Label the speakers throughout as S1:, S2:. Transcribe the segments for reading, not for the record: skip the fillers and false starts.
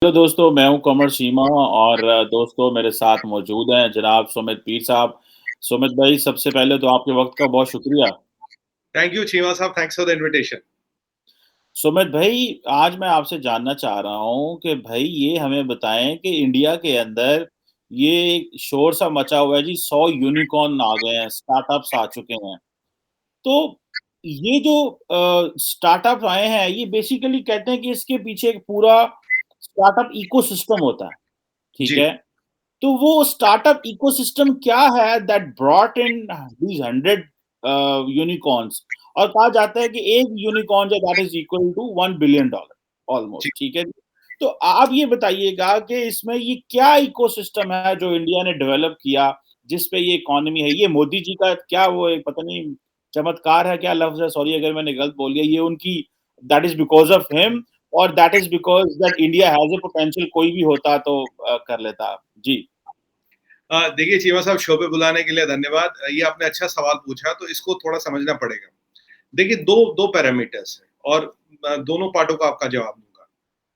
S1: Hello दोस्तों, मैं हूँ कमर सीमा और दोस्तों मेरे साथ मौजूद हैं जनाब सुमित पीर साहब। सुमित भाई, सबसे पहले तो आपके वक़्त का बहुत शुक्रिया।
S2: Thank you, Chima Saab. Thanks for the invitation.
S1: Sumit भाई, आज मैं आपसे जानना चाह रहा हूँ कि भई ये हमें बताएँ कि इंडिया के अंदर ये शोर-सा मचा हुआ है जी, 100 यूनिकॉर्न आ गए हैं, स्टार्टअप्स आ चुके हैं। तो ये जो स्टार्टअप आए हैं, ये बेसिकली कहते हैं कि इसके पीछे एक पूरा स्टार्टअप इकोसिस्टम होता है, ठीक
S2: जी,
S1: है? तो वो स्टार्टअप इकोसिस्टम क्या है that brought in these 100 unicorns और कहा जाता है कि एक यूनिकॉर्न जो that is equal to $1 billion
S2: जी।
S1: ऑलमोस्ट, ठीक है? तो आप ये बताइएगा कि इसमें ये क्या इकोसिस्टम है जो इंडिया ने डेवलप किया, जिस पे ये इकोनॉमी है? ये मोदी जी का क्या वो एक पता नहीं चमत्कार है, क्या लफ्ज़ है? सॉरी अगर मैंने गलत बोल दिया। ये उनकी that is because of him और that is because that India has a potential कोई भी होता तो कर लेता। जी।
S2: देखिए चीमा साहब शो पे बुलाने के लिए धन्यवाद। ये आपने अच्छा सवाल पूछा तो इसको थोड़ा समझना पड़ेगा। देखिए 2 पैरामीटर्स हैं और दोनों पार्टों का आपका जवाब दूँगा।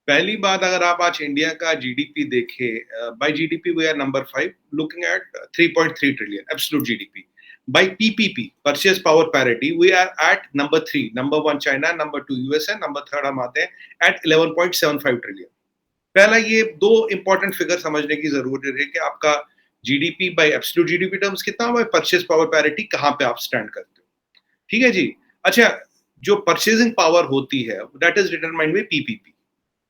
S2: पहली बात अगर आप आज इंडिया का जीडीपी देखें by GDP we are number 5 looking at 3.3 trillion absolute GDP. By PPP purchase power parity we are at number 3 number 1 China, number 2 USA, number 3 हम आते हैं एट 11.75 ट्रिलियन। पहला ये 2 इंपॉर्टेंट फिगर समझने की ज़रूरत है कि आपका GDP bye absolute GDP terms कितना हुआ है, परचेज़ पावर पैरिटी कहाँ पे आप स्टैंड करते हो। ठीक है जी? अच्छा, जो परचेज़िंग पावर होती है that is determined by PPP.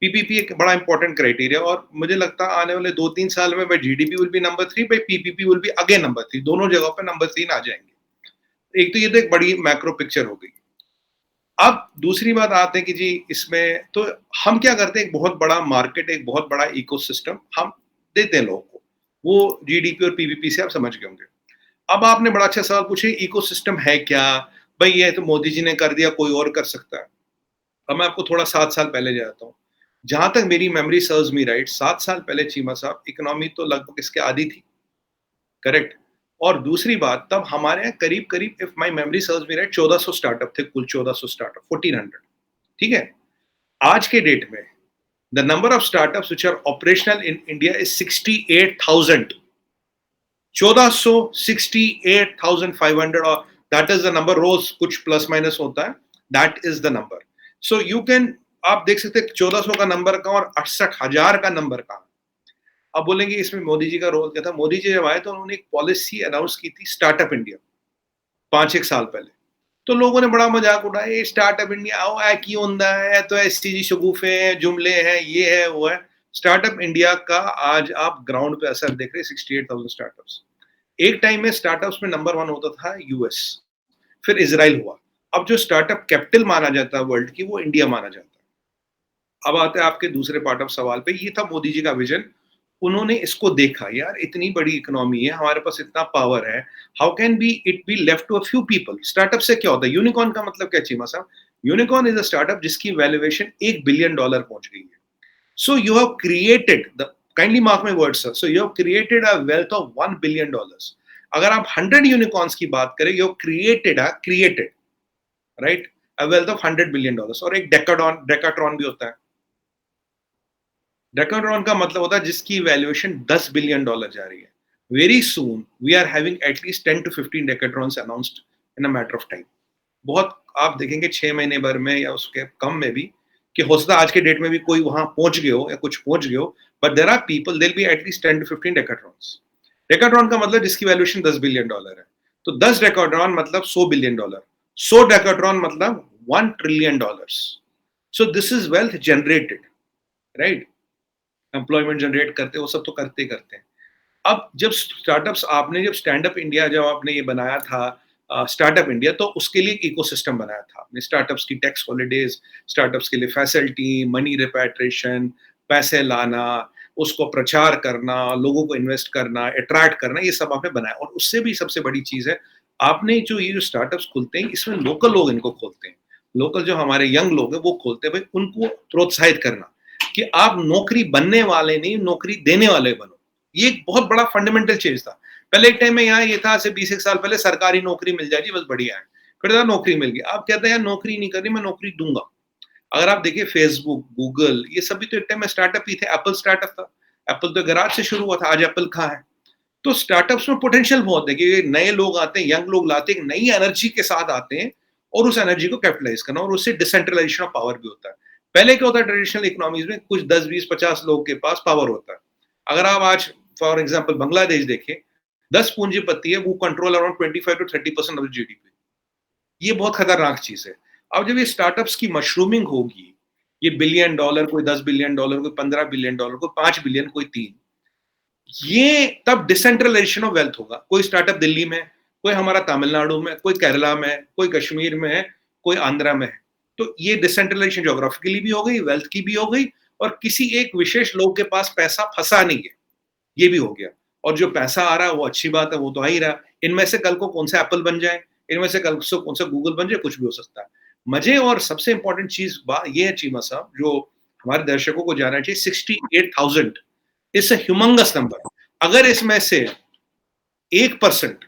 S2: PPP एक बड़ा इंपॉर्टेंट क्राइटेरिया और मुझे लगता है आने वाले 2-3 साल में by GDP will be number 3 by PPP will be again number 3 दोनों जगहों पे नंबर 3 आ जाएँगे। एक तो ये तो एक बड़ी मैक्रो पिक्चर हो गई। अब दूसरी बात आते हैं कि जी इसमें तो हम क्या करते हैं, एक बहुत बड़ा मार्केट, एक बहुत बड़ा इकोसिस्टम हम देते हैं लोगों को। वो जीडीपी और पीवीपी से आप समझ गए होंगे। अब आपने बड़ा अच्छा सवाल पूछा, इकोसिस्टम है क्या? भई ये तो मोदी जी ने कर दिया, कोई और कर सकता है। अब मैं आपको थोड़ा 7 साल पहले ले जाता हूँ। जहाँ तक मेरी मेमोरी सर्व्स मी राइट, 7 साल पहले चीमा साहब इकोनॉमी तो लगभग इसके आधी थी, करेक्ट? और दूसरी बात तब हमारे यहाँ करीब-करीब if my memory serves me right 1400 startup थे, कुल 1400 स्टार्टअप, 1400 ठीक है? आज के डेट में the number of startups which are operational in India is 68,000 1400 68,500 और दैट इज द नंबर, रोज कुछ प्लस माइनस होता है, that is the number. So you can आप देख सकते हैं 1400 का नंबर कहाँ और 68,000 का नंबर कहाँ। अब बोलेंगे इसमें मोदी जी का रोल क्या था? मोदी जी जब आए तो उन्होंने एक पॉलिसी अनाउंस की थी स्टार्टअप इंडिया 5 एक साल पहले। तो लोगों ने बड़ा मजाक उड़ाया, ये स्टार्टअप इंडिया आओ है की होंदा है, तो ऐसी जी शगुफे हैं, जुमले हैं, ये है वो है। स्टार्टअप इंडिया का आज आप ग्राउंड पे असर देख रहे हैं, 68,000 स्टार्टअप्स। एक टाइम में स्टार्टअप्स में नंबर 1 होता था यूएस, फिर इजराइल हुआ। अब जो स्टार्टअप कैपिटल माना जाता है वर्ल्ड की, वो इंडिया माना जाता है। अब आते हैं आपके दूसरे पार्ट ऑफ सवाल पे, ये था मोदी जी का विजन। उन्होंने इसको देखा, यार इतनी बड़ी इकोनॉमी है, हमारे पास इतना पावर है, how can be it be left to a few people. Startup से क्या होता है? यूनिकॉर्न का मतलब क्या चीमा साहब? यूनिकॉर्न इज अ स्टार्टअप जिसकी वैल्यूएशन $1 बिलियन पहुंच गई है। So you have created the, kindly mark my words sir, so you have created a wealth of $1 billion. अगर आप 100 यूनिकॉर्न्स की बात करें, you have created right a wealth of $100 billion. और एक डेकाट्रॉन भी होता है। डेकाट्रॉन का मतलब होता है जिसकी वैल्यूएशन $10 बिलियन जा रही है। Very soon we are having at least 10 to 15 decacorns announced in a matter of time. बहुत आप देखेंगे 6 महीने भर में या उसके कम में भी, कि हो सकता है आज के डेट में भी कोई वहां पहुंच गए हो या कुछ पहुंच गए हो, but there are people there be at least 10 to 15 decacorns. Decacorn का मतलब जिसकी वैल्यूएशन $10 बिलियन है। तो 10 डेकाट्रॉन मतलब $100 बिलियन, 100 डेकाट्रॉन मतलब $1 trillion. So this is wealth generated, right? Employment generate करते हैं, वो सब तो करते ही करते हैं। अब जब स्टार्टअप्स आपने जब स्टैंड अप इंडिया जब आपने ये बनाया था, स्टार्टअप इंडिया, तो उसके लिए एक इकोसिस्टम बनाया था आपने। स्टार्टअप्स की टैक्स हॉलिडेज, स्टार्टअप्स के लिए फैसिलिटी, मनी रिपैट्रिएशन, पैसे लाना, उसको प्रचार करना, लोगों को इन्वेस्ट करना, अट्रैक्ट करना, ये सब आपने बनाया। और उससे भी सबसे बड़ी चीज़ है, आपने जो ये जो स्टार्टअप्स खुलते हैं, इसमें लोकल लोग इनको खोलते हैं। लोकल जो हमारे यंग लोग हैं, वो खोलते हैं। भाई उनको प्रोत्साहित करना कि आप नौकरी बनने वाले नहीं, नौकरी देने वाले बनो। ये एक बहुत बड़ा फंडामेंटल चेंज था। पहले एक टाइम में यहाँ ये था, से 20 एक साल पहले सरकारी नौकरी मिल जाए जी बस बढ़िया है। फिर नौकरी मिल गई, अब कहते हैं यार नौकरी नहीं करनी, मैं नौकरी दूंगा। अगर आप देखिए फेसबुक, गूगल ये सभी तो एक टाइम में स्टार्टअप ही थे, एप्पल स्टार्टअप था। एप्पल तो गैराज से शुरू हुआ था, आज एप्पल कहाँ है? तो स्टार्टअप्स में पोटेंशियल बहुत है कि नए लोग आते हैं, यंग लोग लाते हैं, एक नई एनर्जी के साथ आते हैं और उस एनर्जी को कैपिटलाइज़ करना और उससे डिसेंट्रलाइजेशन ऑफ पावर भी होता है। पहले क्या होता है ट्रेडिशनल इकोनॉमीज़ में कुछ 10, 20, 50 लोगों के पास पावर होता है। अगर आप आज फॉर एग्ज़ाम्पल बांग्लादेश देखें, 10 पूंजीपति है, वो control around 25 to 30% of the GDP. ये बहुत खतरनाक चीज़ है। अब जब ये स्टार्टअप्स की मशरूमिंग होगी, ये बिलियन डॉलर, कोई $10 बिलियन, कोई $15 बिलियन, कोई 5 बिलियन, कोई 3, ये तब डिसेंट्रलाइजेशन ऑफ वेल्थ होगा। कोई स्टार्टअप दिल्ली में, कोई हमारा तमिलनाडु में, कोई केरला में, कोई कश्मीर में है, कोई आंध्रा में है। तो ये डिसेंट्रलाइजेशन ज्योग्राफिकली भी हो गई, वेल्थ की भी हो गई और किसी एक विशेष लोग के पास पैसा फँसा नहीं है, ये भी हो गया। और जो पैसा आ रहा है वो अच्छी बात है, वो तो आ ही रहा है। इनमें से कल को कौन सा एप्पल बन जाए, इनमें से कल से कौन सा गूगल बन जाए, कुछ भी हो सकता है। मज़े और सबसे इम्पोर्टेंट चीज़ ये है चीमा साहब, जो हमारे दर्शकों को जानना चाहिए, 68,000 इट्स अ ह्यूमंगस नंबर। अगर इसमें से 1%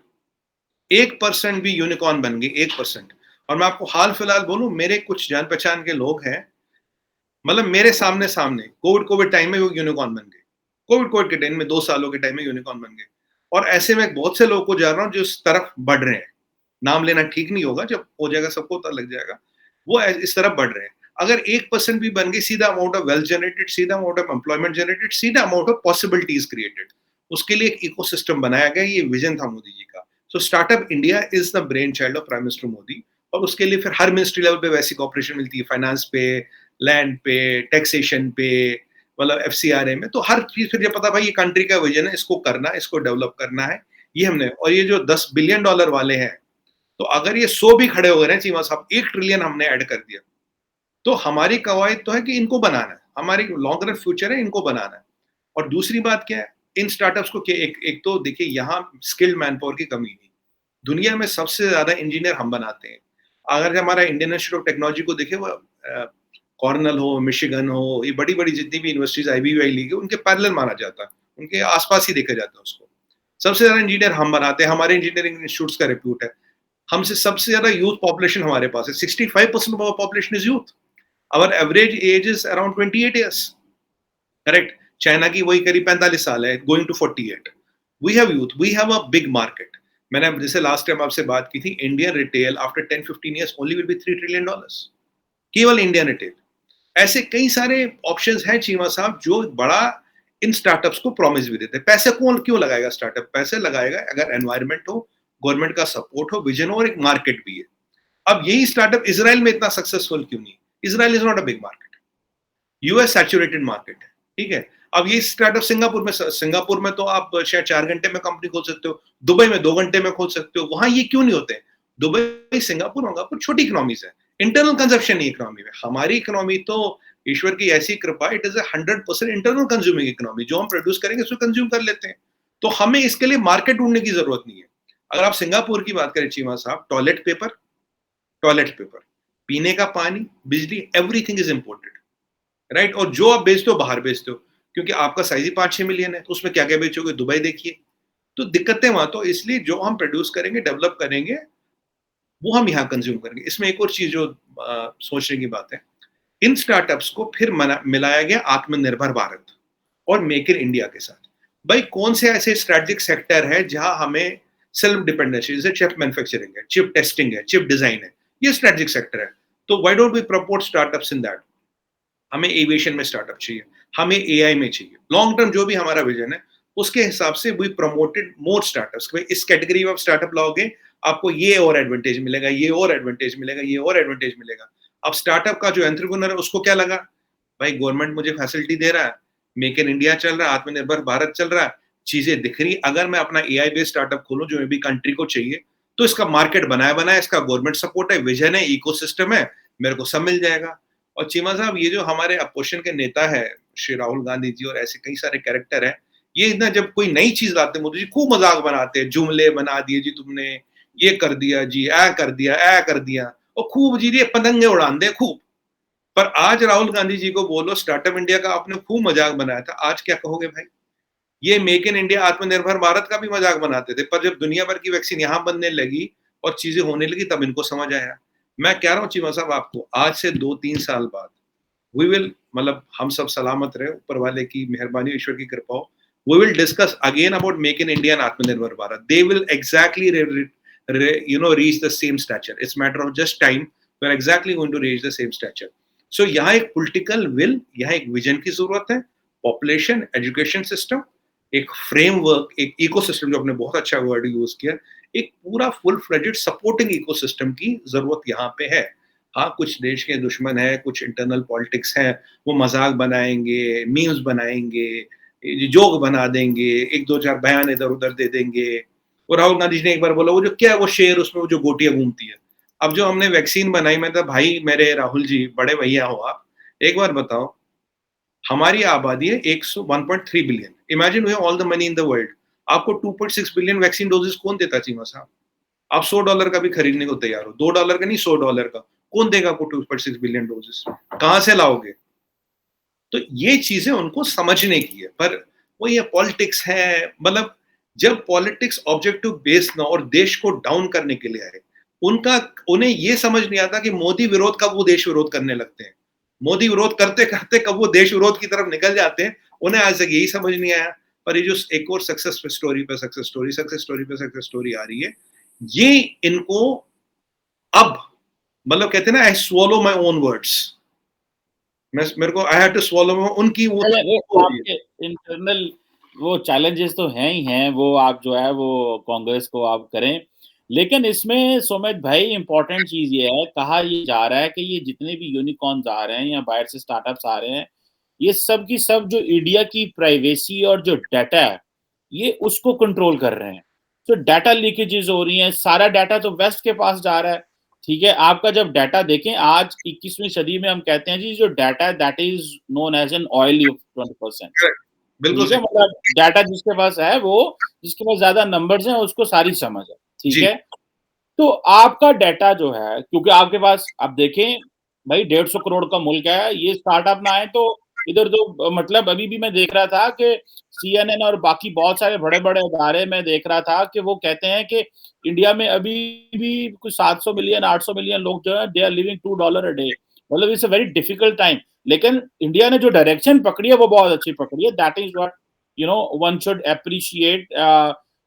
S2: 1% भी यूनिकॉर्न बन गई, 1%। और मैं आपको हाल-फिलहाल बोलूँ, मेरे कुछ जान-पहचान के लोग हैं, मतलब मेरे सामने-सामने कोविड टाइम में वो यूनिकॉर्न बन गए। कोविड के टाइम में 2 सालों के टाइम में यूनिकॉर्न बन गए। और ऐसे में बहुत से लोगों को जान रहा हूँ जो इस तरफ बढ़ रहे हैं। नाम लेना ठीक नहीं होगा, जब हो जाएगा सबको पता लग जाएगा। वो इस तरफ बढ़ रहे हैं। अगर 1% भी बन गई, सीधा अमाउंट ऑफ वेल्थ जनरेटेड, सीधा अमाउंट ऑफ एम्प्लॉयमेंट जनरेटेड, सीधा अमाउंट ऑफ पॉसिबिलिटीज़ क्रिएटेड। उसके लिए एक इकोसिस्टम बनाया गया, ये विज़न था मोदी जी का। So startup India is the brain child of prime minister Modi और उसके लिए फिर हर मिनिस्ट्री लेवल पे वैसी कोऑपरेशन मिलती है, फाइनेंस पे, लैंड पे, टैक्सेशन पे, मतलब एफसीआरए में। तो हर चीज़ फिर ये पता भाई ये कंट्री का विज़न है, इसको करना है, इसको डेवलप करना है, ये हमने। और ये जो $10 बिलियन वाले हैं, तो अगर ये 100 भी खड़े हो गए ना चीमा साहब, 1 ट्रिलियन हमने ऐड कर दिया, तो हमारी कवायद तो है कि इनको बनाना है, हमारी लॉन्ग रन फ्यूचर है, इनको बनाना है। और दूसरी बात क्या है, इन स्टार्टअप्स को एक एक तो देखिए यहाँ स्किल्ड मैन पावर की कमी नहीं। दुनिया में सबसे ज़्यादा इंजीनियर हम बनाते हैं। अगर हमारा इंडियन इंस्टीट्यूट ऑफ टेक्नोलॉजी को देखें, वो कॉर्नेल हो, मिशिगन हो, ये बड़ी-बड़ी जितनी भी यूनिवर्सिटीज़ आईबीवीआई लीग है, उनके पैरेलल माना जाता है। उनके आस-पास ही देखा जाता है उसको। सबसे ज़्यादा इंजीनियर हम बनाते हैं, हमारे इंजीनियरिंग इंस्टीट्यूट्स का रिप्यूट है। हमसे सबसे ज़्यादा यूथ पॉपुलेशन हमारे पास है, 65% of our population is youth. Our average age is around 28 years, correct? China की वही करीब 45 साल है, going to 48। We have youth, we have a big market. मैंने जैसे लास्ट टाइम आपसे बात की थी, Indian retail after 10-15 years only will be $3 trillion, केवल इंडियन रिटेल। ऐसे कई सारे ऑप्शंस हैं चीमा साहब, जो बड़ा इन स्टार्टअप्स को प्रॉमिस भी देते हैं। पैसे कौन क्यों लगाएगा स्टार्टअप? पैसे लगाएगा अगर एनवायरनमेंट हो, गवर्नमेंट का सपोर्ट हो, विजन हो और एक मार्केट भी है। अब यही स्टार्टअप इज़राइल में इतना सक्सेसफुल क्यों नहीं? Israel is not a big market. US saturated market है, ठीक है? अब ये स्टार्टअप सिंगापुर में तो आप शायद 4 घंटे में कंपनी खोल सकते हो, दुबई में 2 घंटे में खोल सकते हो, वहाँ ये क्यों नहीं होते? दुबई, सिंगापुर, मंगापुर छोटी इकोनॉमीज़ है, इंटरनल कंजम्पशन नहीं इकोनॉमी में। हमारी इकोनॉमी तो ईश्वर की ऐसी कृपा, it is a 100% internal consuming economy, जो हम प्रोड्यूस करेंगे उसको कंज्यूम कर लेते हैं। तो हमें इसके लिए मार्केट ढूँढने की ज़रूरत नहीं है। अगर आप सिंगापुर की बात करें चीमा साहब, टॉयलेट पेपर, पीने का पानी, बिजली, एवरीथिंग इज़ इम्पोर्टेड। राइट? और जो आप बेचते हो बाहर बेचते हो, क्योंकि आपका साइज ही 5-6 मिलियन है, तो उसमें क्या-क्या बेचोगे? दुबई देखिए। तो दिक्कतें वहाँ, तो इसलिए जो हम प्रोड्यूस करेंगे, डेवलप करेंगे, वो हम यहाँ कंज़्यूम करेंगे। इसमें एक और चीज़ जो सोचने की बात है, इन स्टार्टअप्स को फिर मिलाया गया आत्मनिर्भर भारत और मेक इन इंडिया के साथ। भाई कौन से ऐसे स्ट्रेटेजिक सेक्टर है जहाँ हमें सेल्फ डिपेंडेंसी, जैसे चिप मैन्युफैक्चरिंग है, चिप टेस्टिंग है, चिप डिज़ाइन है, ये स्ट्रेटेजिक सेक्टर है। तो why don't we promote startups in that? हमें एविएशन में स्टार्टअप चाहिए, हमें एआई में चाहिए। लॉन्ग टर्म जो भी हमारा विजन है, उसके हिसाब से वी प्रमोटेड मोर स्टार्टअप्स। इस कैटेगरी में आप स्टार्टअप लाओगे, आपको ये और एडवांटेज मिलेगा, ये और एडवांटेज मिलेगा, ये और एडवांटेज मिलेगा। अब स्टार्टअप का जो एंटरप्रेन्योर है, उसको क्या लगा? भाई गवर्नमेंट मुझे फैसिलिटी दे रहा है, मेक इन इंडिया चल रहा है, आत्मनिर्भर भारत चल रहा है, चीज़ें दिख रही। अगर मैं अपना एआई बेस्ड स्टार्टअप खोलूँ, जो भी कंट्री को चाहिए, तो इसका मार्केट बनाया-बनाया, इसका गवर्नमेंट सपोर्ट है, विजन है, इकोसिस्टम है, मेरे को सब मिल जाएगा। और चीमा साहब, ये जो हमारे अपोजिशन के नेता है, श्री राहुल गांधी जी और ऐसे कई सारे कैरेक्टर हैं, ये ना जब कोई नई चीज़ लाते हैं, मोदी जी खूब मज़ाक बनाते हैं, जुमले बना दिए जी तुमने, ये कर दिया जी, ऐ कर दिया, ऐ कर दिया, और खूब जी ये पतंगे उड़ान दे खूब। पर आज राहुल गांधी जी को बोलो स्टार्टअप इंडिया का आपने खूब मज़ाक बनाया था, आज क्या कहोगे भाई? ये मेक इन इंडिया आत्मनिर्भर भारत का भी मज़ाक बनाते थे, पर जब दुनिया भर की वैक्सीन यहाँ बनने लगी और चीज़ें होने लगी, तब इनको समझ आया। मैं कह रहा हूँ चीमा साहब आपको, आज से 2-3 साल बाद वी विल, मतलब हम सब सलामत रहे, ऊपर वाले की मेहरबानी, ईश्वर की कृपा हो, we will discuss again about make in India and Atmanirbhar Bharat. They will exactly reach the same stature. It's matter of just time. We're exactly going to reach the same stature. So यहाँ एक political will, यहाँ एक vision की जरूरत है, population, education system, एक framework, एक ecosystem, जो आपने बहुत अच्छा word use किया, एक पूरा full fledged supporting ecosystem की जरूरत यहाँ पे है. हाँ, कुछ देश के दुश्मन है, कुछ internal politics है, वो मजाक बनाएंगे, memes बनाएंगे, जोक बना देंगे, एक दो चार बयान इधर उधर दे देंगे. और राहुल गांधी जी ने एक बार बोला, वो जो क्या है वो शेर, उसमें वो जो गोटियां घूमती है. अब जो हमने वैक्सीन बनाई, मैं तो भाई, मेरे राहुल जी बड़े भैया हो आप, एक बार बताओ, हमारी आबादी है 101.3 billion. Imagine we have all the money in the world, आपको 2.6 बिलियन वैक्सीन डोजेस कौन देता चीमा साहब? आप $100 का भी खरीदने को तैयार हो, $2 का नहीं, $100 का. कौन देगा आपको 2.6 बिलियन डोजेस? कहां से लाओगे? तो ये चीजें उनको समझने की है. पर वो ये पॉलिटिक्स है, मतलब जब पॉलिटिक्स ऑब्जेक्टिव बेस्ड ना और देश को डाउन करने के लिए आए, उन्हें ये समझ नहीं आता कि मोदी विरोध कब वो देश विरोध करने लगते हैं. मोदी विरोध करते करते कब वो देश विरोध की तरफ निकल जाते हैं, उन्हें आज तक यही समझ नहीं आया. पर ये जो एक और सक्सेस स्टोरी पे सक्सेस स्टोरी आ रही है, ये इनको अब, मतलब कहते हैं ना, आई स्वॉलो माई ओन वर्ड्स, मेरे को आई हैड टू स्वॉलो उनकी वो
S1: वो
S2: हो रही है.
S1: आपके इंटरनल वो चैलेंजेस तो हैं ही हैं, वो आप जो है वो कांग्रेस को आप करें। लेकिन इसमें सुमित भाई इम्पोर्टेंट चीज़ ये है, कहा ये जा रहा है कि ये जितने भी यूनिकॉर्न्स आ रहे हैं या बाहर से स्टार्टअप्स आ रहे हैं, ये सब की सब जो इंडिया की प्राइवेसी और जो डाटा है, ये उसको कंट्रोल कर रहे हैं। तो डाटा लीकेजेस हो रही हैं, सारा डाटा तो वेस्ट के पास जा रहा है। ठीक है, आपका जब डाटा देखें, आज 21वीं सदी में हम कहते हैं जी जो डाटा है that is known as an oil of 20%.
S2: बिल्कुल
S1: ठीक है,
S2: सही.
S1: मतलब डाटा जिसके पास है, वो जिसके पास ज्यादा नंबर्स हैं उसको सारी समझ है. ठीक
S2: जी.
S1: है, तो आपका डाटा जो है, क्योंकि आपके पास, आप देखें भाई 150 करोड़ का मुल्क है, ये स्टार्टअप ना आए तो इधर तो, मतलब अभी भी मैं देख रहा था कि CNN और बाकी बहुत सारे बड़े बड़े अदारे में देख रहा था कि वो कहते हैं कि इंडिया में अभी भी कुछ 700 मिलियन 800 मिलियन लोग जो है they are living $2 a day. मतलब it's a very difficult time. लेकिन इंडिया ने जो डायरेक्शन पकड़ी है वो बहुत अच्छी पकड़ी है. That is what one should appreciate,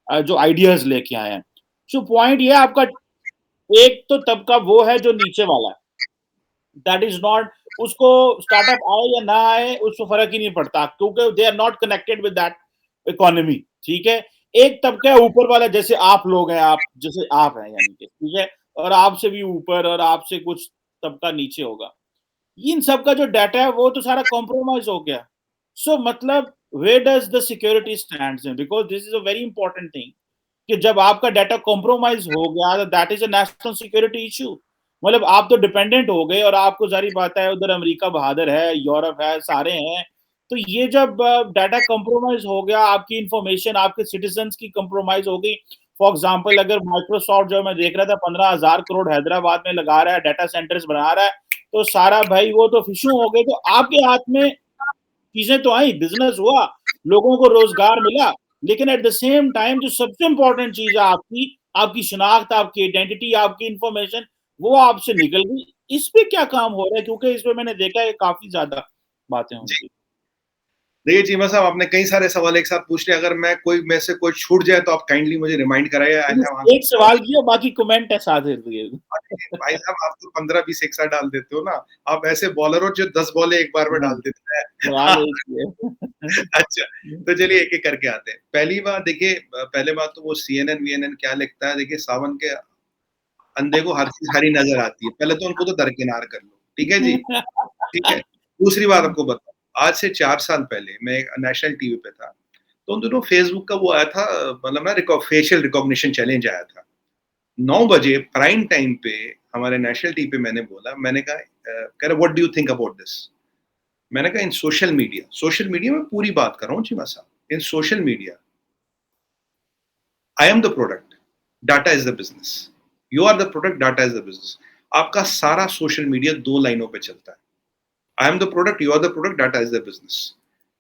S1: जो आइडियाज लेके आए हैं. सो पॉइंट ये आपका, एक तो तबका वो है जो नीचे वाला है, दैट इज नॉट, उसको स्टार्टअप आए या ना आए उसको फर्क ही नहीं पड़ता, क्योंकि they are not connected with that economy. ठीक है, एक तबका है ऊपर वाला, जैसे आप लोग हैं, आप जैसे आप हैं यानी कि, ठीक है, और आपसे भी ऊपर और आपसे कुछ तबका नीचे होगा. इन सब का जो डाटा है वो तो सारा कॉम्प्रोमाइज हो गया. सो मतलब where does the security stands in, because this is a very important thing कि जब आपका डाटा कॉम्प्रोमाइज हो गया तो that is a national security issue. मतलब आप तो डिपेंडेंट हो गए, और आपको जारी बात है उधर अमेरिका बहादुर है, यूरोप है, सारे हैं. तो ये जब डाटा कॉम्प्रोमाइज हो गया, आपकी इंफॉर्मेशन आपके सिटीजन की कॉम्प्रोमाइज हो गई. फॉर एग्जाम्पल, अगर माइक्रोसॉफ्ट, जो मैं देख रहा था, 15,000 करोड़ हैदराबाद में लगा रहा है, डाटा सेंटर्स बना रहा है, तो सारा भाई वो तो फिशू हो गए. तो आपके हाथ में चीजें तो आई, बिजनेस हुआ, लोगों को रोजगार मिला, लेकिन एट द सेम टाइम जो सबसे इंपॉर्टेंट चीज है आपकी, आपकी शनाख्त, आपकी आइडेंटिटी, आपकी इंफॉर्मेशन, वो आपसे निकल गई. इस पे क्या काम हो रहा है? क्योंकि इस पे मैंने देखा है काफी ज्यादा बातें
S2: जी.
S1: होंगी.
S2: देखिए चीमा साहब, आपने कई सारे सवाल एक साथ पूछ लिया. अगर मैं कोई में से कोई छूट जाए तो आप काइंडली मुझे रिमाइंड कराइए. आई हैव
S1: एक सवाल किया, बाकी कमेंट है साथ ही.
S2: भाई साहब, आप तो 15-20 एक साथ डाल देते हो ना. आप ऐसे बॉलर हो जो 10 बॉलें एक बार में डाल देते
S1: सवाल
S2: हैं.
S1: एक ही है.
S2: अच्छा, तो चलिए एक एक करके आते हैं. पहली बात देखिए, पहले बात तो वो CNN वीएनएन क्या लिखता है. देखिए, सावन के अंधे को हर चीज हरी नजर आती है. पहले तो उनको तो दरकिनार कर लो. ठीक है जी. ठीक है. दूसरी बात आपको बताऊं, आज से 4 साल पहले मैं एक नेशनल टीवी पे था, तो उन दिनों फेसबुक का वो आया था, मतलब ना फेशियल रिकॉग्निशन चैलेंज आया था. 9 बजे प्राइम टाइम पे हमारे नेशनल टीवी पे मैंने बोला, मैंने कहा, कह रहा what do you think about this. मैंने कहा, इन सोशल मीडिया में पूरी बात कर रहा हूँ Cheema sahab. In social media I am the product, data is the business. You are the product, data is the business. आपका सारा सोशल मीडिया 2 लाइनों पे चलता है. I am the product, you are the product, data is the business.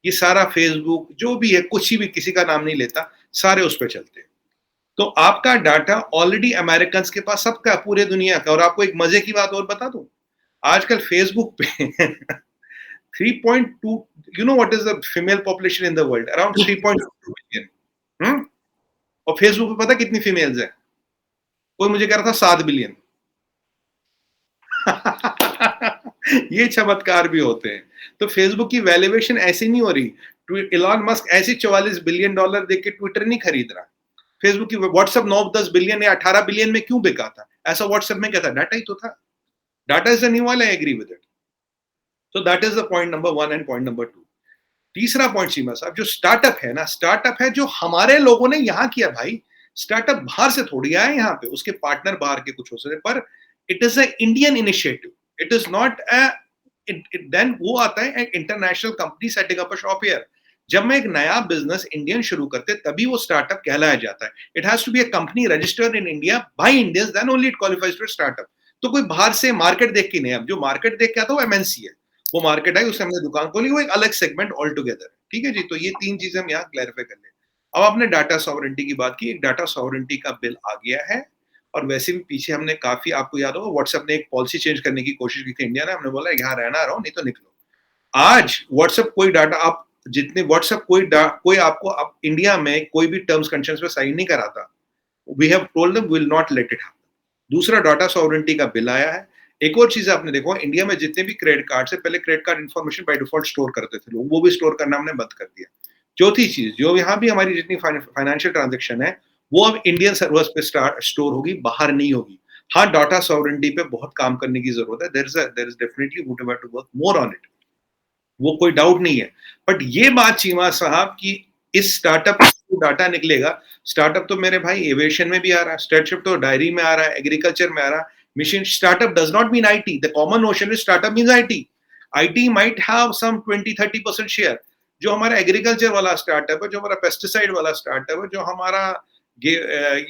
S2: ये सारा Facebook जो भी है, कुछ भी, किसी का नाम नहीं लेता, सारे उस पर चलते हैं. तो आपका डाटा ऑलरेडी अमेरिकन के पास सबका, पूरे दुनिया का। और आपको एक मजे की बात और बता दूं, आजकल फेसबुक पे 3.2, you know what is the female population in the world? Around 3.2 billion. और फेसबुक पे पता कितनी फीमेल्स है? कोई मुझे कह रहा था 7 बिलियन। ये चमत्कार भी होते हैं। तो फेसबुक की वैल्यूएशन ऐसी नहीं हो रही। इलॉन मस्क ऐसे $44 बिलियन देख के ट्विटर नहीं खरीद रहा। फेसबुक की व्हाट्सएप 9-10 बिलियन या 18 बिलियन में क्यों बिका था? ऐसा व्हाट्सएप में क्या था? डाटा ही तो था। Data is the new oil, I agree with it. So that is the point number 1 and point number 2. तीसरा पॉइंट सीमा साहब, जो स्टार्टअप है ना, स्टार्टअप है जो हमारे लोगों ने यहां किया भाई। स्टार्टअप बाहर से थोड़ी आया यहाँ पे, उसके पार्टनर बाहर के कुछ हो सकते, पर it is a Indian initiative, it is not a then वो आता है एक international company setting up a shop here. जब मैं एक नया बिजनेस इंडियन शुरू करते तभी वो स्टार्टअप कहलाया जाता है। It has to be a company registered in India by Indians, then only it qualifies to startup. तो कोई बाहर से मार्केट देख के नहीं, अब जो मार्केट देख के आता है वो एमएनसी है। वो मार्केट है, उससे हमने दुकान खोली, वो एक अलग सेगमेंट ऑल टुगेदर है। ठीक है जी, तो ये 3 चीजें हम यहाँ क्लैरिफाई कर लें। अब आपने डाटा सॉवरेंटी की बात की, एक डाटा सॉवरेंटी का बिल आ गया है। और वैसे भी पीछे हमने काफी, आपको याद होगा व्हाट्सएप ने एक पॉलिसी चेंज करने की कोशिश की थी इंडिया ने, हमने बोला यहाँ रहना रहो नहीं तो निकलो। आज व्हाट्सएप कोई डाटा, आप जितने व्हाट्सएप कोई आपको आप इंडिया में कोई भी टर्म्स कंडीशंस पे साइन नहीं कराता। We have told them will not let it happen. दूसरा, डाटा सॉवरेंटी का बिल आया है। एक और चीज आपने देखो, इंडिया में जितने भी क्रेडिट कार्ड से पहले credit card information by default store करते थे लोग, वो भी स्टोर करना हमने बंद कर दिया। चौथी चीज, जो यहाँ भी हमारी जितनी फाइनेंशियल ट्रांजेक्शन है वो अब इंडियन सर्वर्स पे स्टोर होगी, बाहर नहीं होगी। हाँ, डाटा सॉवरेंटी पे बहुत काम करने की जरूरत है। There is definitely to work more on it, वो कोई डाउट नहीं है। बट ये बात चीमा साहब की इस स्टार्टअप डाटा निकलेगा, स्टार्टअप तो मेरे भाई एविएशन में भी आ रहा है, स्टार्टअप तो डायरी में आ रहा है, एग्रीकल्चर में आ रहा है। Machine startup does not mean IT. The common notion is startup means IT. IT might have some 20-30% share. जो हमारा एग्रीकल्चर वाला स्टार्टअप है, जो हमारा पेस्टिसाइड वाला स्टार्टअप है, जो हमारा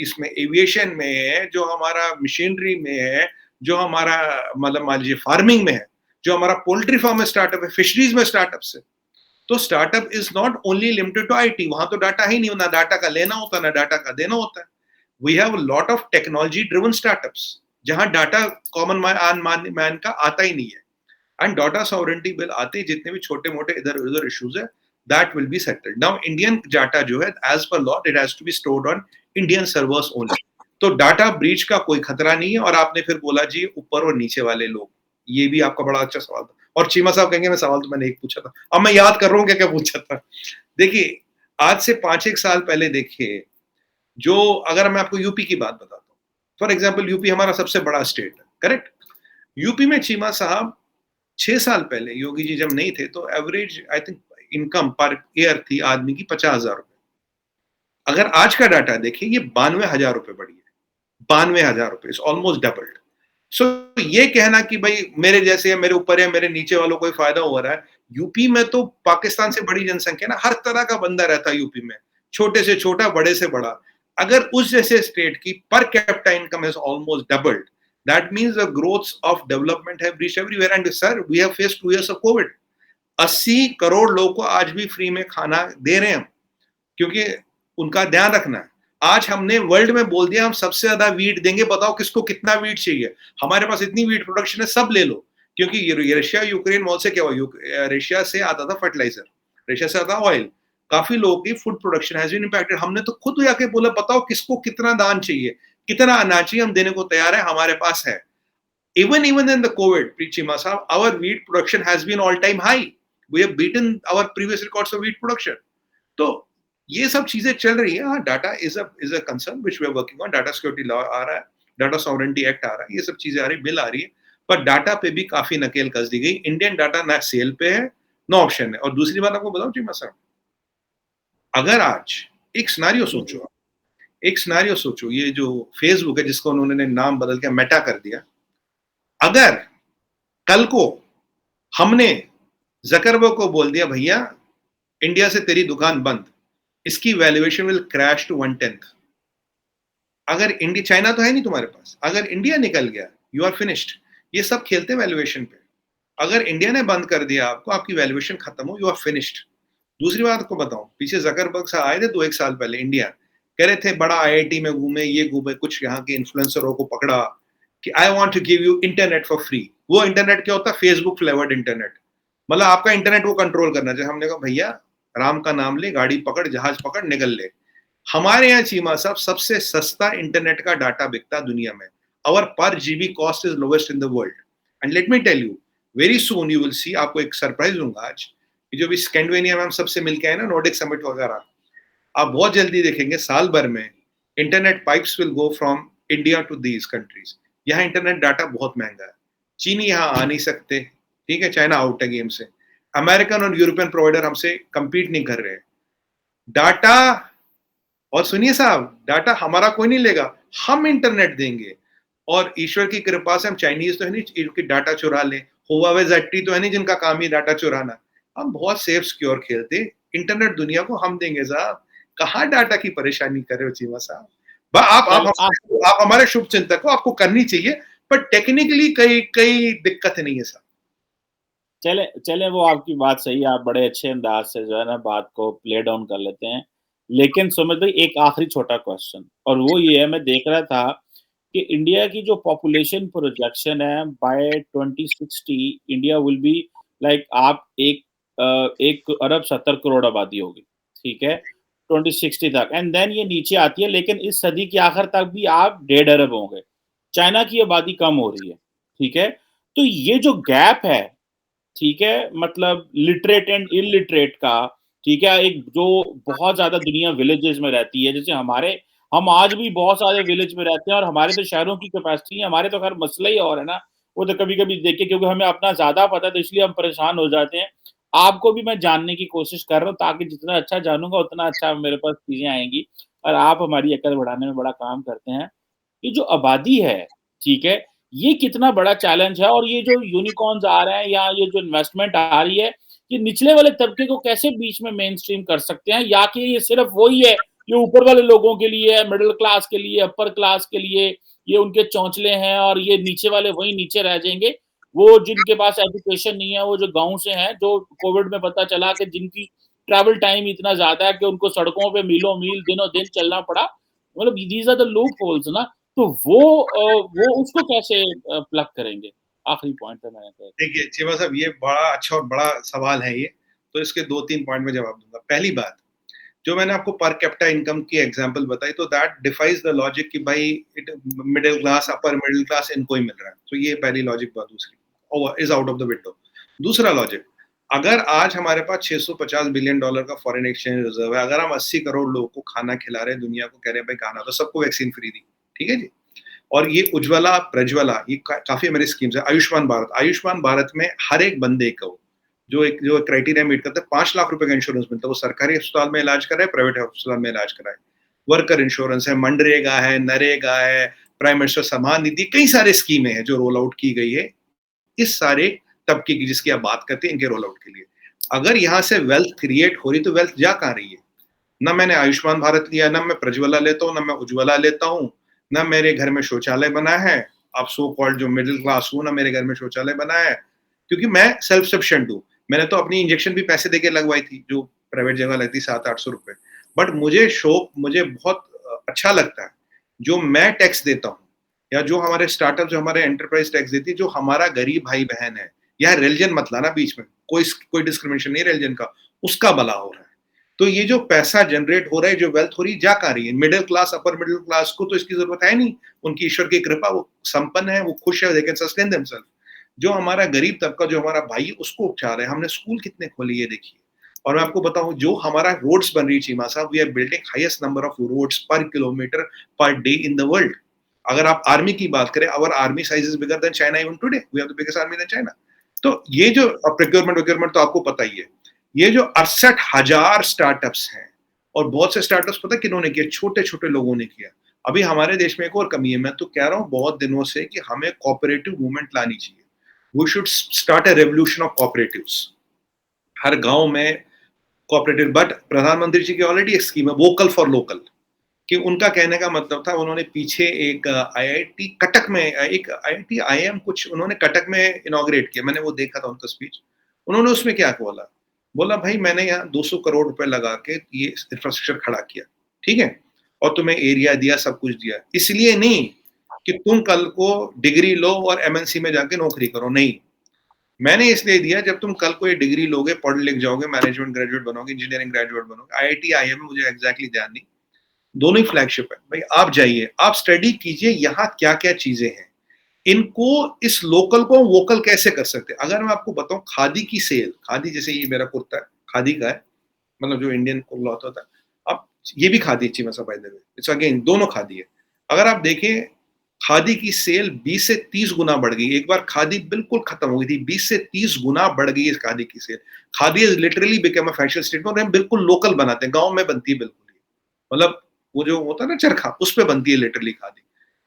S2: इसमें एविएशन में है, जो हमारा मशीनरी में है, जो हमारा मतलब मान लीजिए फार्मिंग में है, जो हमारा पोल्ट्री फार्म में स्टार्टअप है, फिशरीज में स्टार्टअप से। तो startup is not only limited to IT. वहां तो डाटा ही नहीं, ना डाटा का लेना होता, ना डाटा का देना होता है। We have lot of technology driven startups जहां डाटा कॉमन मैन का आता ही नहीं है। एंड डाटा सॉवरेंटी बिल आते ही जितने भी छोटे मोटे इधर उधर इश्यूज है, that will be settled. Now Indian data जो है as per law it has to be stored on Indian servers only. तो डाटा ब्रीच का कोई खतरा नहीं है। और आपने फिर बोला जी ऊपर और नीचे वाले लोग, ये भी आपका बड़ा अच्छा सवाल था। और चीमा साहब कहेंगे मैं सवाल तो मैंने एक पूछा था, अब मैं याद कर रहा हूँ क्या क्या पूछा था। देखिए, आज से 5-1 साल पहले देखिए, जो अगर मैं आपको यूपी की बात बताता हूँ, फॉर एग्जाम्पल यूपी हमारा सबसे बड़ा स्टेट है, करेक्ट। यूपी में चीमा साहब 6 साल पहले योगी जी जब नहीं थे तो average I think income per year थी आदमी की 50,000 रुपए। अगर आज का डाटा देखिए, ये 92,000 रुपए बढ़ी है। 92,000 रुपए, ऑलमोस्ट डबल्ड। सो ये कहना कि भाई मेरे जैसे या मेरे ऊपर या मेरे नीचे वालों को फायदा हो रहा है, यूपी में तो पाकिस्तान से बड़ी जनसंख्या ना, हर तरह का बंदा रहता है यूपी में, छोटे से छोटा, बड़े से बड़ा। अगर उस जैसे स्टेट की per capita income is almost doubled, that means the growth of development have reached everywhere. And sir, we have faced 2 years of Covid. 80 crore लोगों को आज भी फ्री में खाना दे रहे हैं हम, क्योंकि उनका ध्यान रखना है। आज हमने वर्ल्ड में बोल दिया हम सबसे ज्यादा वीट देंगे, बताओ किसको कितना वीट चाहिए। हमारे पास इतनी वीट प्रोडक्शन है, सब ले लो। क्योंकि ये रशिया यूक्रेन वॉर से क्या हुआ, रशिया से आता था फर्टिलाइजर, रशिया से आता ऑयल, काफी लोगों की food production has been impacted. हमने तो खुद जाके बोला बताओ किसको कितना दान चाहिए, कितना अनाज चाहिए, हम देने को तैयार है, हमारे पास है। even in the COVID, Chima Saab, our wheat production has been all time high. We have beaten our previous records of wheat production. तो ये सब चीजें चल रही है। हाँ, data is a concern which we are working on. Data security law आ रहा है, डाटा सॉवरेंटी एक्ट आ रहा है, ये सब चीजें आ रही, बिल आ रही है। पर डाटा पे भी काफी नकेल कस दी गई। इंडियन डाटा ना सेल पे है, ना ऑप्शन है। और दूसरी बात आपको बताऊं चीमा साहब, अगर आज एक सिनेरियो सोचो, एक सिनेरियो सोचो, ये जो फेसबुक है जिसको उन्होंने नाम बदल के मेटा कर दिया, अगर कल को हमने जकरबर्ग को बोल दिया भैया इंडिया से तेरी दुकान बंद, इसकी वैल्यूएशन विल क्रैश टू 1/10। अगर इंडिया, चाइना तो है नहीं तुम्हारे पास, अगर इंडिया निकल गया यू आर फिनिश्ड। ये सब खेलते वैल्यूएशन पे। अगर इंडिया ने बंद कर दिया आपको, आपकी वैल्यूएशन खत्म हो, यू आर फिनिश्ड। दूसरी बात को बताऊं, पीछे जकरबर्ग साहब आए थे 2-1 साल पहले इंडिया, कह रहे थे बड़ा आईआईटी में घूमे, ये घूमे, कुछ यहाँ के इन्फ्लुएंसरों को पकड़ा कि I want to give you internet for free. वो इंटरनेट क्या होता है? फेसबुक फ्लेवर्ड इंटरनेट, मतलब आपका इंटरनेट वो कंट्रोल करना चाहिए। हमने कहा भैया राम का नाम ले, गाड़ी पकड़, जहाज पकड़, निकल ले। हमारे यहाँ चीमा साहब सबसे सस्ता इंटरनेट का डाटा बिकता दुनिया में। Our per GB cost is lowest in the world. And let me tell you, very soon you will see, आपको एक सरप्राइज दूंगा आज, जो भी स्कैंडिनेविया में हम सबसे मिलके आए ना, नॉर्डिक समिट वगैरह, आप बहुत जल्दी देखेंगे साल भर में internet pipes will go from India to these countries. यहाँ इंटरनेट डाटा बहुत महंगा है, चीनी यहाँ आ नहीं सकते, ठीक है, चाइना आउट है गेम से, अमेरिकन और यूरोपियन प्रोवाइडर हमसे compete नहीं कर रहे। डाटा, और सुनिए साहब, डाटा हमारा कोई नहीं लेगा, हम इंटरनेट देंगे। और ईश्वर की कृपा से हम चाइनीज तो है नहीं इनकी डाटा चुरा लें, हुआवे ZTE तो है नहीं जिनका काम ही डाटा चुराना। हम बहुत सेफ सिक्योर खेलते, इंटरनेट दुनिया को हम देंगे साहब। कहाँ डाटा की परेशानी कर रहे हो चीमा साहब?
S1: चल
S2: आप हमारे शुभ चिंतक हो, आपको करनी चाहिए, पर टेक्निकली कई कई दिक्कत नहीं है साहब।
S1: चले चले, वो आपकी बात सही है, आप बड़े अच्छे अंदाज से जो है ना बात को प्ले डाउन कर लेते हैं। लेकिन सुमित भाई, एक आखिरी छोटा क्वेश्चन, और वो ये है, मैं देख रहा था कि इंडिया की जो पॉपुलेशन प्रोजेक्शन है, by 2060 India will be like, आप 1 अरब 70 करोड़ आबादी होगी, ठीक है, 2060 तक, एंड देन ये नीचे आती है, लेकिन इस सदी के आखिर तक भी आप 1.5 अरब होंगे। चाइना की आबादी कम हो रही है, ठीक है, तो ये जो गैप है, ठीक है, मतलब लिटरेट एंड इलिटरेट का, ठीक है, एक जो बहुत ज्यादा दुनिया विलेजेस में रहती है, जैसे हम आज भी बहुत सारे विलेज में रहते हैं, और हमारे तो शहरों की कैपेसिटी है, हमारे तो खैर मसला ही और है ना, वो तो कभी कभी देखे, क्योंकि हमें अपना ज्यादा पता है तो इसलिए हम परेशान हो जाते हैं। आपको भी मैं जानने की कोशिश कर रहा हूँ, ताकि जितना अच्छा जानूंगा उतना अच्छा मेरे पास चीजें आएंगी, और आप हमारी अकल बढ़ाने में बड़ा काम करते हैं। ये जो आबादी है, ठीक है, ये कितना बड़ा चैलेंज है, और ये जो यूनिकॉर्न्स आ रहे हैं या ये जो इन्वेस्टमेंट आ रही है, ये निचले वाले तबके को कैसे बीच में मेन स्ट्रीम कर सकते हैं, या कि ये सिर्फ वही है, ये ऊपर वाले लोगों के लिए है, मिडिल क्लास के लिए, अपर क्लास के लिए, ये उनके चौंचले हैं, और ये नीचे वाले वही नीचे रह जाएंगे, वो जिनके पास एजुकेशन नहीं है, वो जो गांव से हैं, जो कोविड में पता चला कि जिनकी ट्रैवल टाइम इतना ज्यादा है कि उनको सड़कों पे मीलों मील दिनों दिन चलना पड़ा, मतलब these are the loopholes ना, तो वो उसको कैसे प्लग करेंगे? आखिरी पॉइंट है मैंने कहा।
S2: देखिए चीमा साहब, ये बड़ा अच्छा और बड़ा सवाल है ये, तो इसके 2-3 पॉइंट में जवाब दूंगा। पहली बात, जो मैंने आपको पर कैपिटा इनकम की एग्जांपल बताई, तो दैट डिफाइज द लॉजिक कि भाई it middle class, upper middle class इनको ही मिल रहा है, तो ये पहली लॉजिक बात दूसरी is out of the window. दूसरा लॉजिक, अगर आज हमारे पास $650 बिलियन का फॉरेन एक्सचेंज रिजर्व है, अगर हम 80 करोड़ लोगों को खाना खिला रहे हैं, दुनिया को कह रहे हैं भाई खाना, तो सबको वैक्सीन फ्री दी, ठीक है जी। और ये उज्ज्वला प्रज्वला, ये काफी हमारी स्कीम्स है। आयुष्मान भारत में हर एक बंदे को जो क्राइटेरिया मीट करता है, 5 लाख रुपए का इंश्योरेंस मिलता है। वो सरकारी अस्पताल में इलाज कराए, प्राइवेट अस्पताल में इलाज कराए। वर्कर इंश्योरेंस है, मनरेगा है, नरेगा है, प्राइम मिनिस्टर सम्मान निधि, कई सारे स्कीमें हैं जो रोल आउट की गई है इस सारे तबके की जिसकी आप बात करते हैं, इनके रोल आउट के लिए। अगर यहाँ से वेल्थ क्रिएट हो रही, तो वेल्थ जा कहाँ रही है? ना मैंने आयुष्मान भारत लिया, ना मैं प्रज्वला लेता हूँ, ना मैं उज्ज्वला लेता हूँ, ना मेरे घर में शौचालय बना है। आप सो कॉल्ड जो मिडिल क्लास हूँ, ना मेरे घर में शौचालय बना है, क्योंकि मैं सेल्फ सफिशिएंट हूँ। मैंने तो अपनी इंजेक्शन भी पैसे देके लगवाई थी, जो प्राइवेट जगह लगती 700-800 रुपए। बट मुझे बहुत अच्छा लगता है जो मैं टैक्स देता हूँ, या जो हमारे स्टार्टअप, जो हमारे एंटरप्राइज टैक्स देती है, जो हमारा गरीब भाई बहन है, या रिलीजन मत लाना बीच में, कोई डिस्क्रिमिनेशन नहीं रिलीजन का, उसका भला हो रहा है। तो ये जो पैसा जनरेट हो रहा है, जो वेल्थ हो रही है, जा कहाँ रही है? Middle class, upper middle class को तो इसकी जरूरत है नहीं, उनकी ईश्वर की कृपा, वो संपन्न है, वो खुश है, दे कैन सस्टेन देमसेल्फ। जो हमारा गरीब तबका, जो हमारा भाई, उसको उपचार है। हमने स्कूल कितने खोले ये देखिए। और मैं आपको बताऊं, जो हमारा रोड्स बन रही है Cheema sahab, we are building highest number of roads per kilometre per day in the world. अगर आप आर्मी की बात करें, our army size is bigger than China even today, we are the biggest army than China. तो ये जो procurement तो आपको पता ही है। ये जो 68,000 स्टार्टअप्स हैं, और बहुत से स्टार्टअप्स पता किन्होंने किया? छोटे छोटे लोगों ने किया। अभी हमारे देश में एक और कमी है, मैं तो कह रहा हूँ बहुत दिनों से, कि हमें कोऑपरेटिव मूवमेंट लानी चाहिए। We should start a revolution of cooperatives, हर गांव में कोऑपरेटिव। बट प्रधानमंत्री जी की ऑलरेडी एक स्कीम है, वोकल फॉर लोकल, कि उनका कहने का मतलब था, उन्होंने पीछे एक आईआईटी कटक में, एक आईआईटी आईएम कुछ उन्होंने कटक में इनॉग्रेट किया, मैंने वो देखा था उनका स्पीच। उन्होंने उसमें क्या बोला भाई मैंने यहाँ 200 करोड़ रुपए लगा के ये इंफ्रास्ट्रक्चर खड़ा किया, ठीक है, और तुम्हें एरिया दिया, सब कुछ दिया। इसलिए नहीं कि तुम कल को डिग्री लो और एमएनसी में जाके नौकरी करो, नहीं। मैंने इसलिए दिया, जब तुम कल को ये डिग्री लोगे, पढ़ लिख जाओगे, मैनेजमेंट ग्रेजुएट बनोगे, इंजीनियरिंग ग्रेजुएट बनोगे, आईआईटी, आईआईएम, मुझे एग्जैक्टली ध्यान नहीं, दोनों ही फ्लैगशिप है भाई। आप जाइए, आप स्टडी कीजिए यहाँ क्या क्या चीजें हैं, इनको, इस लोकल को वोकल कैसे कर सकते हैं। अगर मैं आपको बताऊं, खादी की सेल, खादी जैसे ये मेरा कुर्ता है, खादी का है, मतलब जो इंडियन क्लॉथ होता है, अब ये भी खादी अच्छी मसा by the way, it's again दोनों खादी है। अगर आप देखें, खादी की सेल 20 से 30 गुना बढ़ गई। एक बार खादी बिल्कुल खत्म हो गई थी, 20 से 30 गुना बढ़ गई है खादी की sale. Khadi is literally become a fashion statement, और हम बिल्कुल लोकल बनाते हैं, गांव में बनती है बिल्कुल, मतलब वो जो होता है ना चरखा, उस पे बनती है लिटरली खादी।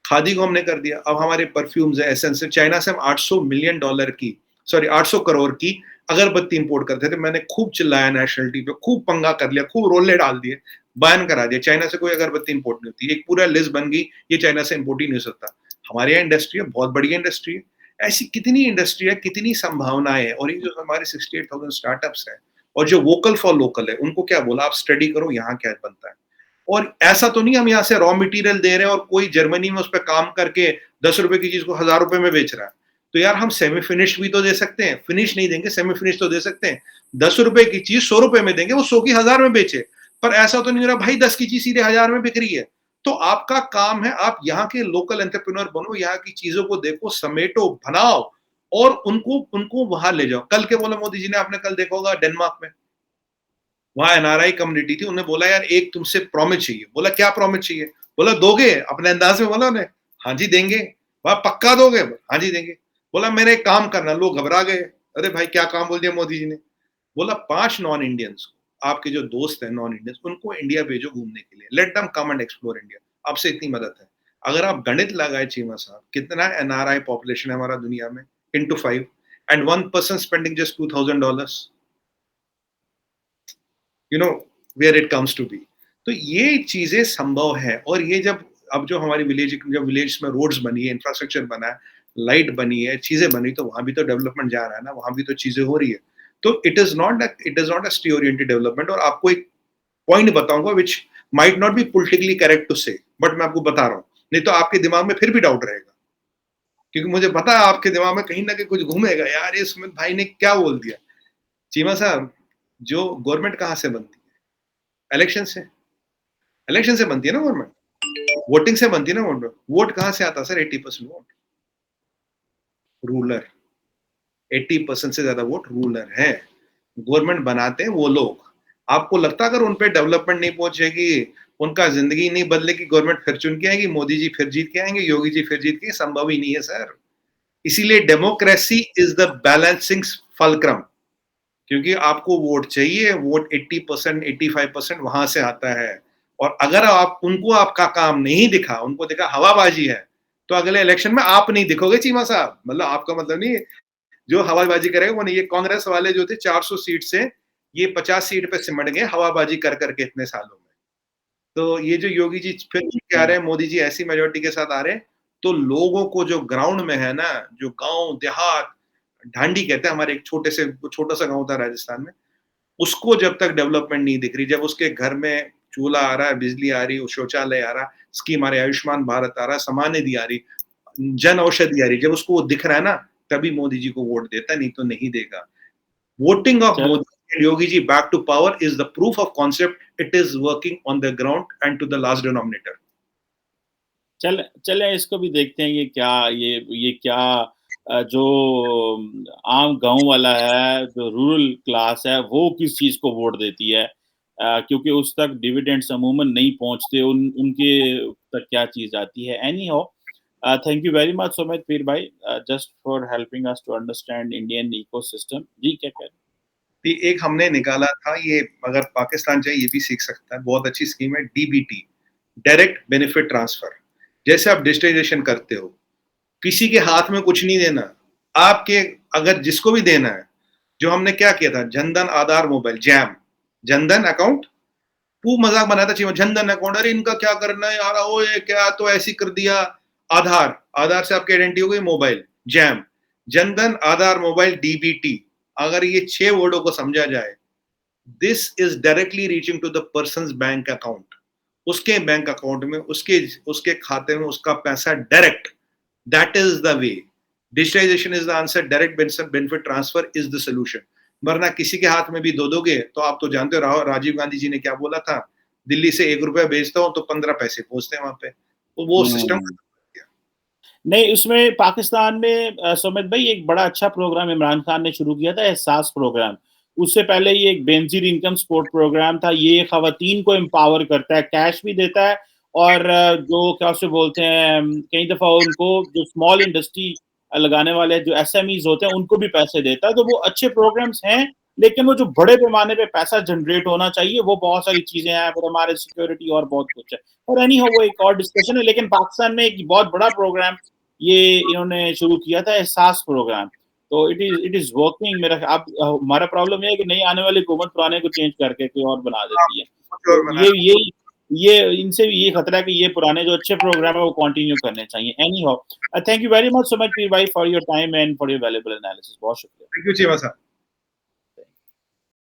S2: खादी को हमने कर दिया। अब हमारे परफ्यूम्स है, एसेंस है, चाइना से हम 800 मिलियन डॉलर की, सॉरी 800 करोड़ की अगरबत्ती इंपोर्ट करते थे। मैंने खूब चिल्लाया नेशनल टीवी पे, खूब पंगा कर लिया, खूब रोले डाल दिए, बैन करा दिया, चाइना से कोई अगरबत्ती इंपोर्ट नहीं होती। एक पूरा लिस्ट बन गई, ये चाइना से इंपोर्ट ही नहीं हो सकता। हमारे यहाँ इंडस्ट्री है, बहुत बढ़िया इंडस्ट्री है। ऐसी कितनी इंडस्ट्री है, कितनी संभावनाएं है। और ये जो हमारे 68,000 स्टार्टअप्स है, और जो वोकल फॉर लोकल है, उनको क्या बोला, आप स्टडी करो यहाँ क्या बनता है। और ऐसा तो नहीं हम यहाँ से रॉ मटेरियल दे रहे हैं और कोई जर्मनी में उस पर काम करके 10 रुपए की चीज को 1000 रुपए में बेच रहा है। तो यार हम सेमी फिनिश भी तो दे सकते हैं, फिनिश नहीं देंगे, सेमी फिनिश तो दे सकते हैं। 10 रुपए की चीज 100 रुपए में देंगे, वो 100 की 1000 में बेचे। पर ऐसा तो नहीं हो रहा भाई 10 की चीज सीधे 1000 में बिक रही है। तो आपका काम है, आप यहाँ के लोकल एंटरप्रेन्योर बनो, यहाँ की चीजों को देखो, समेटो, बनाओ, और उनको उनको वहां ले जाओ। कल के बोला मोदी जी ने, आपने कल देखा होगा डेनमार्क में, वहां एनआरआई कम्युनिटी थी, उन्होंने बोला यार एक तुमसे प्रॉमिस चाहिए। बोला क्या प्रॉमिस चाहिए? बोला दोगे? अपने अंदाज में बोला उन्हें, हाँ जी देंगे। वहां पक्का दोगे? हाँ जी देंगे। बोला मेरे एक काम करना। लोग घबरा गए, अरे भाई क्या काम बोल दिया मोदी जी ने। बोला 5 नॉन इंडियंस को, आपके जो दोस्त हैं नॉन इंडियंस, उनको इंडिया भेजो घूमने के लिए, let them come and explore India. आपसे इतनी मदद है। अगर आप गणित लगाए चीमा साहब, कितना एनआरआई पॉपुलेशन है हमारा दुनिया में, into 5, and one person spending just $2000, you know where it comes to be. तो ये चीजें संभव है। और ये जब, अब जो हमारी जब विलेज में रोड्स बनी है, इंफ्रास्ट्रक्चर बना है, लाइट बनी है, चीजें बनी, तो वहां भी तो डेवलपमेंट जा रहा है ना, वहां भी तो चीजें हो रही है। तो it is not a city oriented development. और आपको एक पॉइंट बताऊंगा which might not be politically correct to say, but मैं आपको बता रहा हूँ, नहीं तो आपके दिमाग में फिर भी डाउट रहेगा, क्योंकि मुझे पता है आपके दिमाग में कहीं ना कहीं कुछ घूमेगा, यार ये सुमित भाई ने क्या बोल दिया। चीमा साहब, जो गवर्नमेंट कहाँ से बनती है? इलेक्शन से। इलेक्शन से बनती है ना गवर्नमेंट, वोटिंग से बनती है ना गवर्नमेंट। वोट कहां से आता है सर? 80% वोट रूलर, 80% से ज्यादा वोट रूलर है। गवर्नमेंट बनाते हैं वो लोग। आपको लगता है अगर उन पे डेवलपमेंट नहीं पहुंचेगी, उनका जिंदगी नहीं बदलेगी, गवर्नमेंट फिर चुन के आएगी, मोदी जी फिर जीत के आएंगे, योगी जी फिर जीत के? संभव ही नहीं है सर। इसीलिए democracy is the balancing fulcrum, क्योंकि आपको वोट चाहिए, वोट 80%, 85% वहां से आता है। और अगर आप उनको आपका काम नहीं दिखा, उनको दिखा हवाबाजी है, तो अगले इलेक्शन में आप नहीं दिखोगे चीमा साहब। मतलब आपका मतलब नहीं, जो हवाबाजी करेगा वो नहीं। ये कांग्रेस वाले जो थे 400 सीट से, ये 50 सीट पे सिमट गए हवाबाजी कर करके इतने सालों में। तो ये जो योगी जी फिर आ रहे हैं, मोदी जी ऐसी मेजोरिटी के साथ आ रहे हैं, तो लोगों को जो ग्राउंड में है ना, जो गांव देहात, ढांडी कहते हैं हमारे, एक छोटा सा गांव था राजस्थान में, उसको जब तक डेवलपमेंट नहीं दिख रही, जब उसके घर में चूल्हा आ रहा है, बिजली आ रही है, शौचालय आ रहा, स्कीम आ रही, आयुष्मान भारत आ रहा, समान निधि आ रही, जन औषधि आ रही, जब उसको वो दिख रहा है ना, तभी मोदी जी को वोट देता है, नहीं तो नहीं देगा। वोटिंग ऑफ
S1: चल
S2: Modi and Yogi ji back to power is the proof of concept, it is working on the ground and to the last denominator.
S1: चले इसको भी देखते हैं, ये क्या जो आम गांव वाला है, जो रूरल क्लास है, वो किस चीज को वोट देती है, क्योंकि उस तक डिविडेंड्स अमूमन नहीं पहुंचते, उनके तक क्या चीज आती है। Anyhow, thank you very much Sumit Peer भाई, just for helping us to understand Indian ecosystem. जी क्या कह
S2: एक हमने निकाला था, ये अगर पाकिस्तान चाहे ये भी सीख सकता है, बहुत अच्छी स्कीम है, डीबीटी, डायरेक्ट बेनिफिट ट्रांसफर। जैसे आप डिजिटाइजेशन करते हो, किसी के हाथ में कुछ नहीं देना, आपके, अगर जिसको भी देना है, जो हमने क्या किया था, Jan Dhan Aadhaar mobile JAM, Jan Dhan account, खूब मजाक बनाया था चीमा, जनधन अकाउंट, अरे इनका क्या करना है यार, ओ ये क्या तो ऐसी कर दिया। आधार, आधार से आपकी आइडेंटिटी हो गई, mobile JAM, Jan Dhan Aadhaar mobile DBT. अगर ये 6 वर्डों को समझा जाए, this is directly reaching to the person's bank account. उसके बैंक अकाउंट में, उसके खाते में उसका पैसा direct, that is the way. Digitisation is the answer, direct benefit transfer is the solution. वरना किसी के हाथ में भी दो दोगे तो आप तो जानते हो राजीव गांधी जी ने क्या बोला था, दिल्ली से 1 रुपया भेजता हूँ तो 15 पैसे पहुंचते हैं वहां पे, तो वो सिस्टम।
S1: नहीं, उसमें पाकिस्तान में सुमित भाई एक बड़ा अच्छा प्रोग्राम इमरान खान ने शुरू किया था, एहसास प्रोग्राम। उससे पहले ये एक बेनजीर इनकम सपोर्ट प्रोग्राम था। ये खवातीन को एम्पावर करता है, कैश भी देता है, और जो क्या उसे बोलते हैं, कई दफा उनको जो स्मॉल इंडस्ट्री लगाने वाले जो एसएमईज होते हैं उनको भी पैसे देता है। तो वो अच्छे प्रोग्राम्स हैं, लेकिन वो जो बड़े पैमाने पे पैसा जनरेट होना चाहिए, वो बहुत सारी चीजें हैं, फिर हमारे सिक्योरिटी और बहुत कुछ है। और एनी हो, वो एक और डिस्कशन है। लेकिन पाकिस्तान में एक बहुत बड़ा प्रोग्राम ये इन्होंने शुरू किया था, एहसास प्रोग्राम। तो इट इज वर्किंग। मेरा अब हमारा प्रॉब्लम ये है कि नई आने वाली हुकूमत पुराने को चेंज करके कोई और बना देती है। तो ये इनसे भी ये खतरा है कि ये पुराने जो अच्छे प्रोग्राम है वो कंटिन्यू करने चाहिए। Any how, thank you very much Sumit Peer भाई for your time and for your valuable analysis. बहुत शुक्रिया।
S2: थैंक यू चीमा साहब।